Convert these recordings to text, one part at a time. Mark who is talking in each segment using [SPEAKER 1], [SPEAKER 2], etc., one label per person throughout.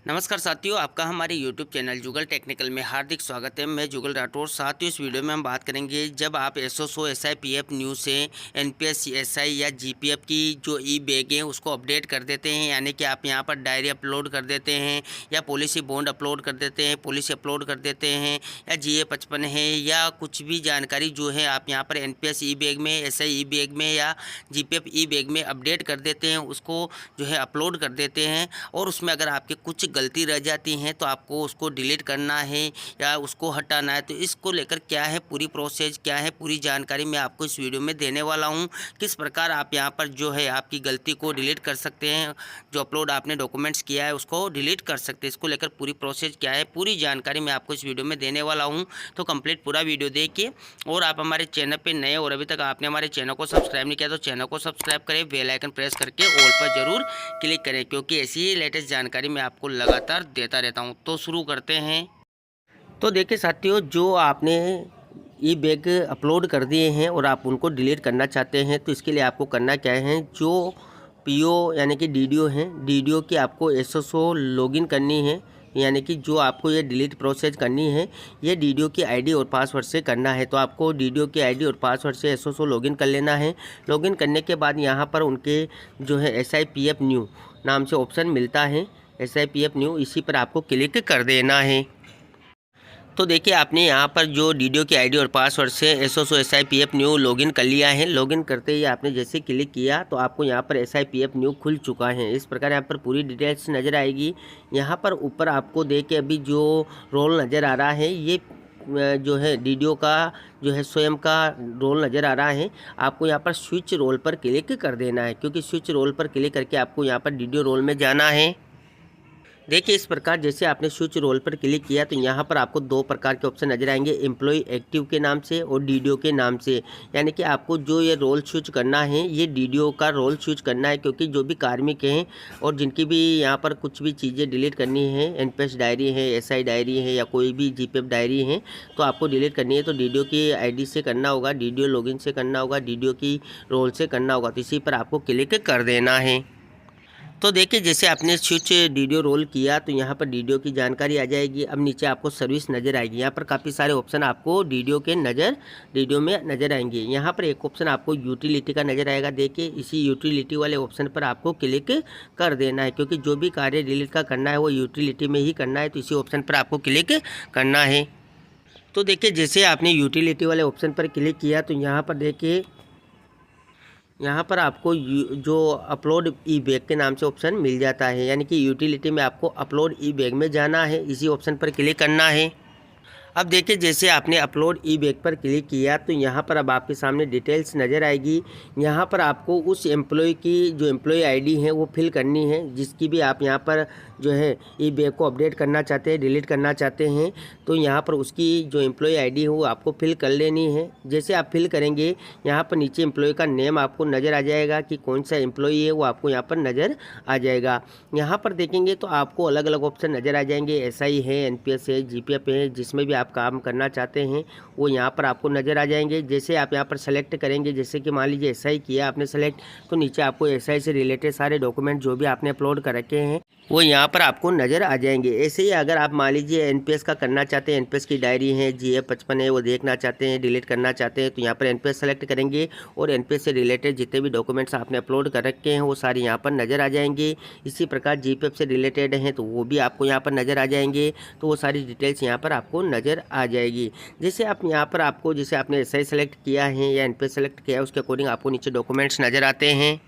[SPEAKER 1] नमस्कार साथियों, आपका हमारे YouTube चैनल जुगल टेक्निकल में हार्दिक स्वागत है। मैं जुगल राठौर। साथियों, इस वीडियो में हम बात करेंगे जब आप एसओसो एसआईपीएफ न्यू से एनपीएस एसआई या जीपीएफ की जो ई बैग है उसको अपडेट कर देते हैं, यानी कि आप यहां पर डायरी अपलोड कर देते हैं या पॉलिसी बॉन्ड अपलोड कर देते हैं, पॉलिसी अपलोड कर देते हैं या GA55 है या कुछ भी जानकारी जो है आप यहाँ पर एनपीएस ई बैग में, एसआई ई बैग में या जीपीएफ ई बैग में अपडेट कर देते हैं, उसको जो है अपलोड कर देते हैं। और उसमें अगर आपके कुछ गलती रह जाती हैं तो आपको उसको डिलीट करना है या उसको हटाना है। तो इसको लेकर क्या है पूरी प्रोसेस, क्या है पूरी जानकारी मैं आपको इस वीडियो में देने वाला हूं। किस प्रकार आप यहां पर जो है आपकी गलती को डिलीट कर सकते हैं, जो अपलोड आपने डॉक्यूमेंट्स किया है उसको डिलीट कर सकते हैं। इसको लेकर पूरी प्रोसेस क्या है, पूरी जानकारी मैं आपको इस वीडियो में देने वाला हूँ। तो कंप्लीट पूरा वीडियो देखिए। और आप हमारे चैनल पर नए और अभी तक आपने हमारे चैनल को सब्सक्राइब नहीं किया तो चैनल को सब्सक्राइब करें, बेल आइकन प्रेस करके ऑल पर जरूर क्लिक करें, क्योंकि ऐसी ही लेटेस्ट जानकारी मैं आपको लगातार देता रहता हूं। तो शुरू करते हैं। तो देखिए साथियों, जो आपने ई बैग अपलोड कर दिए हैं और आप उनको डिलीट करना चाहते हैं तो इसके लिए आपको करना क्या है, जो पीओ यानी कि डीडीओ हैं, डीडीओ की आपको एसएसओ लॉगिन करनी है, यानी कि जो आपको ये डिलीट प्रोसेस करनी है ये डीडीओ की आईडी और पासवर्ड से करना है। तो आपको डीडीओ की आईडी और पासवर्ड से एसएसओ लॉगिन कर लेना है। लॉगिन करने के बाद यहाँ पर उनके जो है एसआईपीएफ न्यू नाम से ऑप्शन मिलता है, एसआईपीएफ न्यू, इसी पर आपको क्लिक कर देना है। तो देखिए, आपने यहाँ पर जो डीडीओ की आईडी और पासवर्ड से एसओसो एसआईपीएफ न्यू लॉगिन कर लिया है। लॉगिन करते ही आपने जैसे क्लिक किया तो आपको यहाँ पर एसआईपीएफ न्यू खुल चुका है। इस प्रकार यहाँ पर पूरी डिटेल्स नज़र आएगी। यहाँ पर ऊपर आपको देखिए अभी जो रोल नज़र आ रहा है ये जो है डीडीओ का जो है स्वयं का रोल नज़र आ रहा है। आपको यहाँ पर स्विच रोल पर क्लिक कर देना है, क्योंकि स्विच रोल पर क्लिक करके आपको यहाँ पर डीडीओ रोल में जाना है। देखिए, इस प्रकार जैसे आपने स्विच रोल पर क्लिक किया तो यहाँ पर आपको दो प्रकार के ऑप्शन नजर आएंगे, एम्प्लॉय एक्टिव के नाम से और डीडीओ के नाम से। यानी कि आपको जो ये रोल स्विच करना है ये डीडीओ का रोल स्विच करना है, क्योंकि जो भी कार्मिक हैं और जिनकी भी यहाँ पर कुछ भी चीज़ें डिलीट करनी है, एनपीएस डायरी है, एसआई डायरी है या कोई भी जीपीएफ डायरी है, तो आपको डिलीट करनी है तो डीडीओ की आईडी से करना होगा, डीडीओ लॉगिन से करना होगा, डीडीओ की रोल से करना होगा। तो इसी पर आपको क्लिक कर देना है। तो देखिए, जैसे आपने स्विच डीडीओ रोल किया तो यहाँ पर डीडीओ की जानकारी आ जाएगी। अब नीचे आपको सर्विस नज़र आएगी। यहाँ पर काफ़ी सारे ऑप्शन आपको डीडीओ में नज़र आएंगे। यहाँ पर एक ऑप्शन आपको यूटिलिटी का नज़र आएगा। देखिए, इसी यूटिलिटी वाले ऑप्शन पर आपको क्लिक कर देना है, क्योंकि जो भी कार्य डिलीट का करना है वो यूटिलिटी में ही करना है। तो इसी ऑप्शन पर आपको क्लिक करना है। तो देखिए, जैसे आपने यूटिलिटी वाले ऑप्शन पर क्लिक किया तो यहाँ पर देखिए, यहाँ पर आपको जो अपलोड ई बैग के नाम से ऑप्शन मिल जाता है, यानी कि यूटिलिटी में आपको अपलोड ई बैग में जाना है, इसी ऑप्शन पर क्लिक करना है। अब देखिए, जैसे आपने अपलोड ई बैग पर क्लिक किया तो यहाँ पर अब आपके सामने डिटेल्स नज़र आएगी। यहाँ पर आपको उस एम्प्लॉय की जो एम्प्लॉय आईडी है वो फिल करनी है, जिसकी भी आप यहाँ पर जो है ई बैग को अपडेट करना चाहते हैं, डिलीट करना चाहते हैं। तो यहाँ पर उसकी जो एम्प्लॉय आईडी है वो आपको फिल कर लेनी है। जैसे आप फिल करेंगे यहाँ पर नीचे एम्प्लॉय का नेम आपको नज़र आ जाएगा कि कौन सा एम्प्लॉय है, वो आपको यहाँ पर नज़र आ जाएगा। यहाँ पर देखेंगे तो आपको अलग अलग ऑप्शन नज़र आ जाएंगे, एसआई है, एनपीएस है, जीपीएफ है, जिसमें भी आप काम करना चाहते हैं वो यहाँ पर आपको नज़र आ जाएंगे। जैसे आप यहाँ पर सेलेक्ट करेंगे, जैसे कि मान लीजिए एसआई किया आपने सेलेक्ट, तो नीचे आपको एसआई से रिलेटेड सारे डॉक्यूमेंट जो भी आपने अपलोड कर रखे हैं वो यहाँ पर आपको नज़र आ जाएंगे। ऐसे ही अगर आप मान लीजिए एनपीएस का करना चाहते हैं, एनपीएस की डायरी है, GA55 है, वो देखना चाहते हैं, डिलीट करना चाहते हैं, तो यहाँ पर एनपीएस सेलेक्ट करेंगे और एनपीएस से रिलेटेड जितने भी डॉक्यूमेंट्स आपने अपलोड कर रखे हैं वो सारे यहाँ पर नज़र आ जाएंगे। इसी प्रकार जीपीएफ से रिलेटेड हैं तो वो भी आपको यहाँ पर नज़र आ जाएंगे। तो वो सारी डिटेल्स यहाँ पर आपको नज़र आ जाएगी। जैसे आप यहाँ पर आपको जैसे आपने एसआई सेलेक्ट किया है या एनपीएस सेलेक्ट किया है उसके अकॉर्डिंग आपको नीचे डॉक्यूमेंट्स नज़र आते हैं।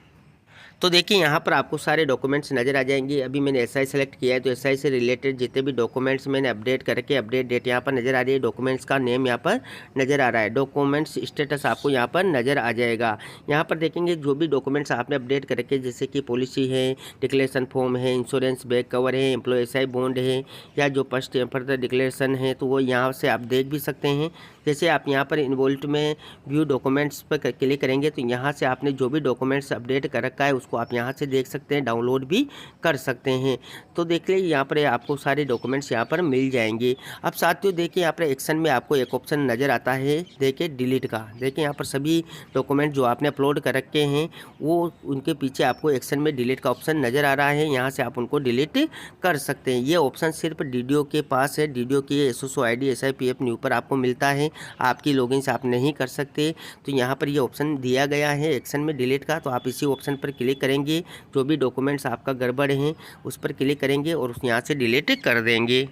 [SPEAKER 1] तो देखिए, यहाँ पर आपको सारे डॉक्यूमेंट्स नज़र आ जाएंगे। अभी मैंने एसआई सेलेक्ट किया है तो एसआई से रिलेटेड जितने भी डॉक्यूमेंट्स मैंने अपडेट करके अपडेट डेट यहाँ पर नज़र आ रही है, डॉक्यूमेंट्स का नेम यहाँ पर नज़र आ रहा है, डॉक्यूमेंट्स स्टेटस आपको यहाँ पर नज़र आ जाएगा। यहाँ पर देखेंगे जो भी डॉक्यूमेंट्स आपने अपडेट करके, जैसे कि पॉलिसी है, डिक्लेरेशन फॉर्म है, इंश्योरेंस बैक कवर है, एम्प्लॉय एसआई बॉन्ड है या जो फर्स्ट फर्दर डिक्लेरेशन है, तो वो यहाँ से आप देख भी सकते हैं। जैसे आप यहाँ पर इन्वॉल्व में व्यू डॉक्यूमेंट्स पर क्लिक करेंगे तो यहाँ से आपने जो भी डॉक्यूमेंट्स अपडेट कर रखा है जिसको आप यहाँ से देख सकते हैं, डाउनलोड भी कर सकते हैं। तो देख लीजिए यहाँ पर आपको सारे डॉक्यूमेंट्स यहाँ पर मिल जाएंगे। अब साथियों देखिए यहाँ पर एक्शन में आपको एक ऑप्शन नज़र आता है, देखिए डिलीट का। देखिए यहाँ पर सभी डॉक्यूमेंट जो आपने अपलोड कर रखे हैं वो उनके पीछे आपको एक्शन में डिलीट का ऑप्शन नज़र आ रहा है, यहाँ से आप उनको डिलीट कर सकते हैं। ये ऑप्शन सिर्फ डीडीओ के पास है, डीडीओ की एसओसो आईडी SIPF न्यू पर आपको मिलता है, आपकी लॉगिन से आप नहीं कर सकते। तो यहाँ पर ये ऑप्शन दिया गया है एक्शन में डिलीट का, तो आप इसी ऑप्शन पर क्लिक करेंगे, जो भी डॉक्यूमेंट्स आपका गड़बड़ हैं उस पर क्लिक करेंगे और यहाँ से डिलीट कर देंगे।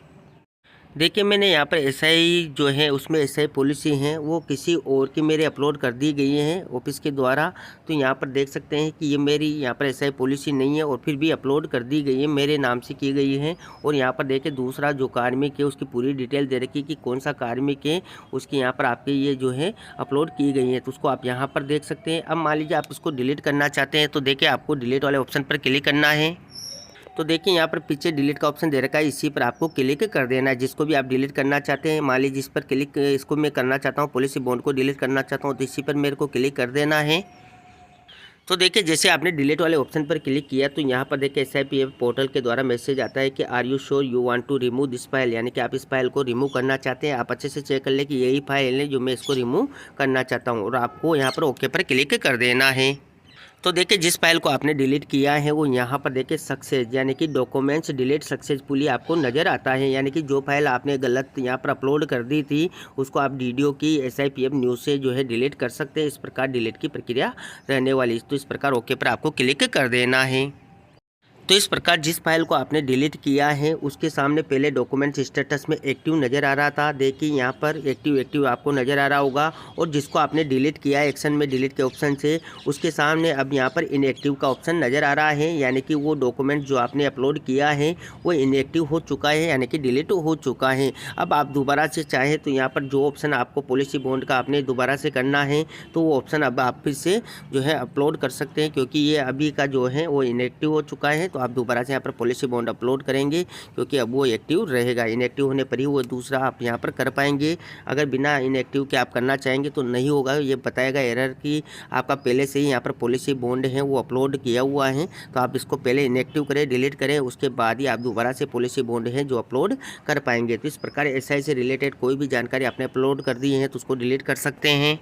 [SPEAKER 1] देखिए मैंने यहाँ पर SI जो है उसमें SI पॉलिसी हैं वो किसी और की मेरे अपलोड कर दी गई हैं ऑफिस के द्वारा। तो यहाँ पर देख सकते हैं कि ये मेरी यहाँ पर SI पॉलिसी नहीं है और फिर भी अपलोड कर दी गई है, मेरे नाम से की गई है। और यहाँ पर देखिए दूसरा जो कार्मिक है उसकी पूरी डिटेल दे रखी है कि कौन सा कार्मिक है, उसकी यहाँ पर आपके ये जो है अपलोड की गई है, तो उसको आप यहाँ पर देख सकते हैं। अब मान लीजिए आप इसको डिलीट करना चाहते हैं तो देखिए आपको डिलीट वाले ऑप्शन पर क्लिक करना है। तो देखिए यहाँ पर पीछे डिलीट का ऑप्शन दे रखा है, इसी पर आपको क्लिक कर देना है। जिसको भी आप डिलीट करना चाहते हैं, मान लीजिए इस पर क्लिक, इसको मैं करना चाहता हूँ पॉलिसी बॉन्ड को डिलीट करना चाहता हूँ, तो इसी पर मेरे को क्लिक कर देना है। तो देखिए जैसे आपने डिलीट वाले ऑप्शन पर क्लिक किया तो यहाँ पर देखिए SIPF पोर्टल के द्वारा मैसेज आता है कि are you sure you want to remove this file, यानी कि आप इस फाइल को रिमूव करना चाहते हैं। आप अच्छे से चेक कर ले कि यही फाइल है जो मैं इसको रिमूव करना चाहता हूँ और आपको यहाँ पर ओके पर क्लिक कर देना है। तो देखिए जिस फाइल को आपने डिलीट किया है वो यहाँ पर देखिए सक्सेस यानी कि डॉक्यूमेंट्स डिलीट सक्सेसफुली आपको नज़र आता है, यानी कि जो फाइल आपने गलत यहाँ पर अपलोड कर दी थी उसको आप डीडीओ की SIPF न्यूज़ से जो है डिलीट कर सकते हैं। इस प्रकार डिलीट की प्रक्रिया रहने वाली, तो इस प्रकार ओके पर आपको क्लिक कर देना है। तो इस प्रकार जिस फाइल को आपने डिलीट किया है उसके सामने पहले डॉक्यूमेंट स्टेटस में एक्टिव नज़र आ रहा था, देखिए यहाँ पर एक्टिव आपको नज़र आ रहा होगा। और जिसको आपने डिलीट किया है एक्शन में डिलीट के ऑप्शन से, उसके सामने अब यहाँ पर इनएक्टिव का ऑप्शन नज़र आ रहा है, यानी कि वो डॉक्यूमेंट जो आपने अपलोड किया है वो इनएक्टिव हो चुका है, यानी कि डिलीट हो चुका है। अब आप दोबारा से चाहे तो यहाँ पर जो ऑप्शन आपको पॉलिसी बॉन्ड का आपने दोबारा से करना है तो वो ऑप्शन अब आप फिर से जो है अपलोड कर सकते हैं, क्योंकि ये अभी का जो है वो इनएक्टिव हो चुका है। तो आप दोबारा से यहाँ पर पॉलिसी बॉन्ड अपलोड करेंगे क्योंकि अब वो एक्टिव रहेगा, इनएक्टिव होने पर ही वो दूसरा आप यहाँ पर कर पाएंगे। अगर बिना इनएक्टिव के आप करना चाहेंगे तो नहीं होगा, ये बताएगा एरर कि आपका पहले से ही यहाँ पर पॉलिसी बॉन्ड है वो अपलोड किया हुआ है। तो आप इसको पहले इनएक्टिव करें, डिलीट करें, उसके बाद ही आप दोबारा से पॉलिसी बॉन्ड है जो अपलोड कर पाएंगे। तो इस प्रकार SI से रिलेटेड कोई भी जानकारी आपने अपलोड कर दी है तो उसको डिलीट कर सकते हैं।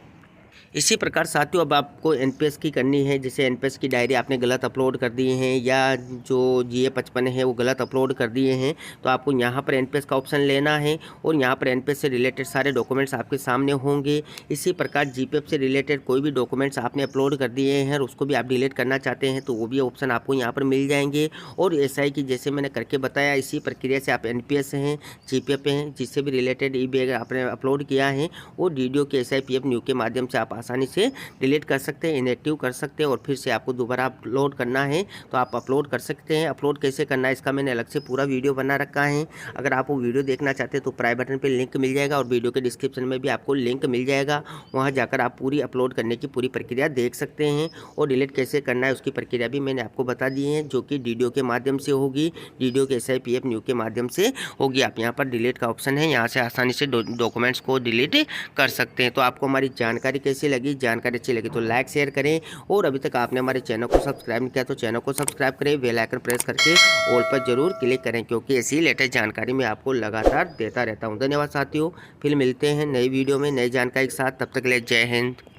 [SPEAKER 1] इसी प्रकार साथियों अब आपको NPS की करनी है, जैसे NPS की डायरी आपने गलत अपलोड कर दी है या जो GA55 है वो गलत अपलोड कर दिए हैं, तो आपको यहाँ पर NPS का ऑप्शन लेना है और यहाँ पर NPS से रिलेटेड सारे डॉक्यूमेंट्स आपके सामने होंगे। इसी प्रकार GPF से रिलेटेड कोई भी डॉक्यूमेंट्स आपने अपलोड कर दिए हैं और उसको भी आप डिलीट करना चाहते हैं तो वो भी ऑप्शन आपको यहाँ पर मिल जाएंगे। और SI की जैसे मैंने करके बताया इसी प्रक्रिया से आप NPS हैं, GPF हैं, जिससे भी रिलेटेड ई-बैग आपने अपलोड किया है वो डीडीओ के SIPF न्यू के माध्यम से आप आसानी से डिलीट कर सकते हैं, इनएक्टिव कर सकते हैं और फिर से आपको दोबारा अपलोड करना है तो आप अपलोड कर सकते हैं। अपलोड कैसे करना है इसका मैंने अलग से पूरा वीडियो बना रखा है, अगर आप वो वीडियो देखना चाहते हैं तो प्राई बटन पे लिंक मिल जाएगा और वीडियो के डिस्क्रिप्शन में भी आपको लिंक मिल जाएगा, वहाँ जाकर आप पूरी अपलोड करने की पूरी प्रक्रिया देख सकते हैं। और डिलीट कैसे करना है उसकी प्रक्रिया भी मैंने आपको बता दी है, जो कि डीडीओ के माध्यम से होगी, डीडीओ के SIPF न्यू के माध्यम से होगी। आप यहाँ पर डिलीट का ऑप्शन है, यहाँ से आसानी से डॉक्यूमेंट्स को डिलीट कर सकते हैं। तो आपको हमारी जानकारी कैसी लगी, जानकारी अच्छी लगी तो लाइक शेयर करें और अभी तक आपने हमारे चैनल को सब्सक्राइब नहीं किया तो चैनल को सब्सक्राइब करें, बेल आइकन प्रेस करके ऑल पर जरूर क्लिक करें, क्योंकि ऐसी लेटेस्ट जानकारी मैं आपको लगातार देता रहता हूं। धन्यवाद साथियों, फिर मिलते हैं नई वीडियो में नई जानकारी के साथ, तब तक के लिए जय हिंद।